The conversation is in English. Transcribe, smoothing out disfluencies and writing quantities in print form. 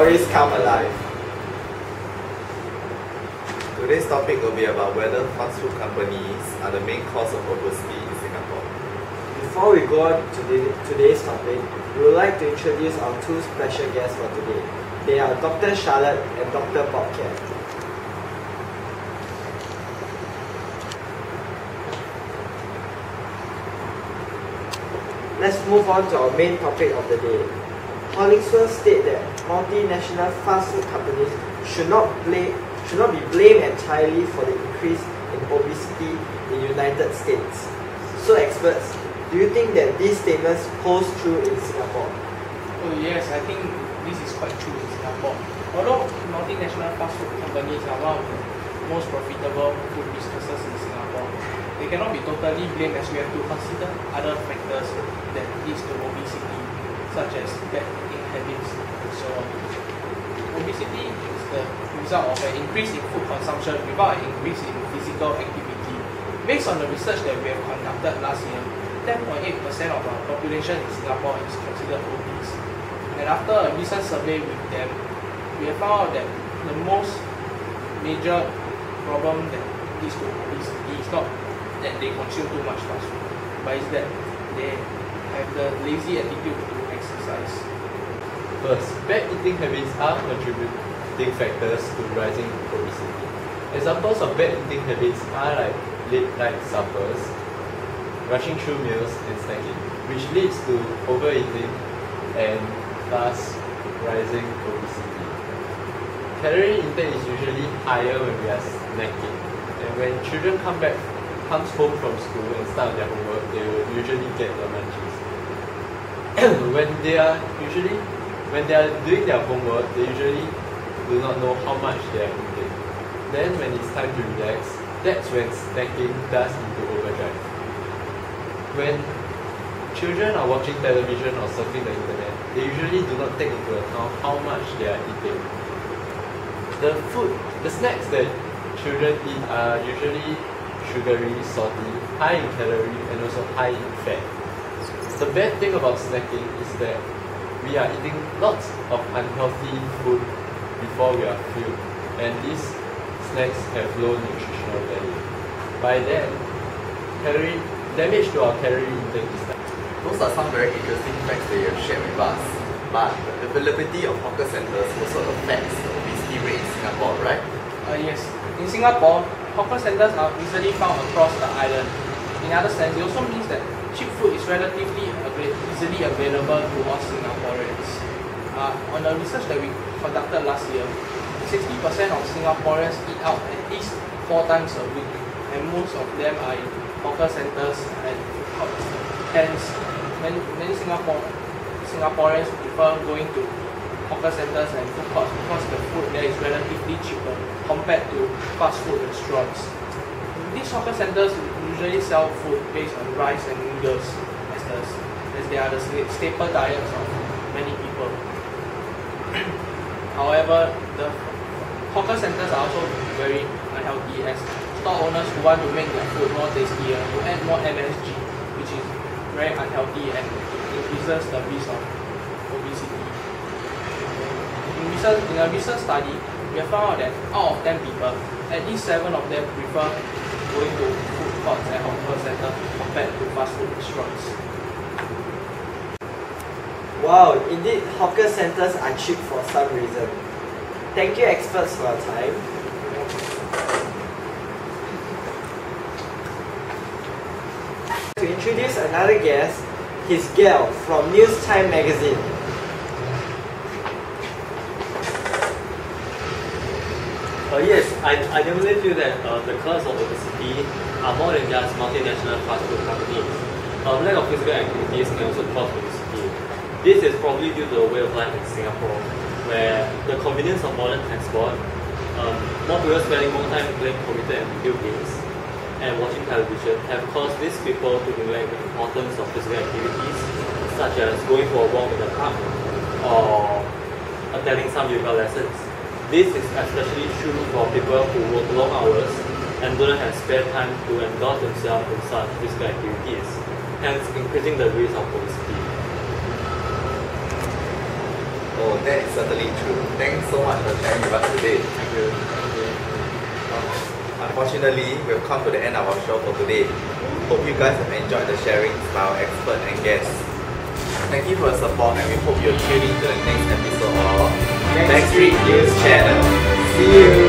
stories come alive. Today's topic will be about whether fast food companies are the main cause of obesity in Singapore. Before we go on to today's topic, we would like to introduce our two special guests for today. They are Dr. Charlotte and Dr. Bob Ken. Let's move on to our main topic of the day. Hollingsworth state that multinational fast food companies should not be blamed entirely for the increase in obesity in the United States. So experts, do you think that these statements hold true in Singapore? Oh yes, I think this is quite true in Singapore. Although multinational fast food companies are one of the most profitable food businesses in Singapore, they cannot be totally blamed as we have to consider other factors that leads to obesity, such as bad eating habits and so on. Obesity is the result of an increase in food consumption without an increase in physical activity. Based on the research that we have conducted last year, 10.8% of our population in Singapore is considered obese. And after a recent survey with them, we have found out that the most major problem that leads to obesity is not that they consume too much fast food, but it's that they have the lazy attitude to exercise. First, bad eating habits are contributing factors to rising obesity. Examples of bad eating habits are like late night suppers, rushing through meals and snacking, which leads to overeating and thus rising obesity. Calorie intake is usually higher when we are snacking, and when children comes home from school and start their homework, they will usually get the munchies. when they are doing their homework, they usually do not know how much they are eating. Then when it's time to relax, that's when snacking does into overdrive. When children are watching television or surfing the internet, they usually do not take into account how much they are eating. The snacks that children eat are usually sugary, salty, high in calorie, and also high in fat. The bad thing about snacking is that we are eating lots of unhealthy food before we are filled, and these snacks have low nutritional value. By then, damage to our calorie intake is done. Those are some very interesting facts that you have shared with us. But the availability of hawker centres also affects the obesity rate in Singapore, right? Yes. In Singapore, hawker centres are easily found across the island. In other sense, it also means that cheap food is relatively easily available to all Singaporeans. On the research that we conducted last year, 60% of Singaporeans eat out at least 4 times a week, and most of them are in hawker centres and food courts. Hence, many Singaporeans prefer going to hawker centres and food courts because the food there is relatively cheaper compared to fast food restaurants. These hawker centres usually sell food based on rice and noodles as they are the staple diets of many people. However, the hawker centres are also very unhealthy as store owners who want to make their food more tastier will add more MSG, which is very unhealthy and increases the risk of obesity. In a recent study, we have found out that out of 10 people, at least 7 of them prefer going to food courts and hawker centres compared to fast food restaurants. Wow, indeed hawker centres are cheap for some reason. Thank you experts for your time. To introduce another guest, he's Gail from News Time magazine. Yes, I definitely feel that the cause of obesity are more than just multinational fast food companies. Lack of physical activities can also cause obesity. This is probably due to the way of life in Singapore, where the convenience of modern transport, more people spending more time playing computer and video games, and watching television have caused these people to neglect the importance of physical activities, such as going for a walk in the park or attending some yoga lessons. This is especially true for people who work long hours and do not have spare time to indulge themselves in such physical activities, hence increasing the risk of obesity. Oh, that is certainly true. Thanks so much for sharing with us today. Thank you. Unfortunately, we've come to the end of our show for today. Hope you guys have enjoyed the sharing by our expert and guests. Thank you for your support, and we hope you'll tune in to the next episode of Backstreet News Channel. See you!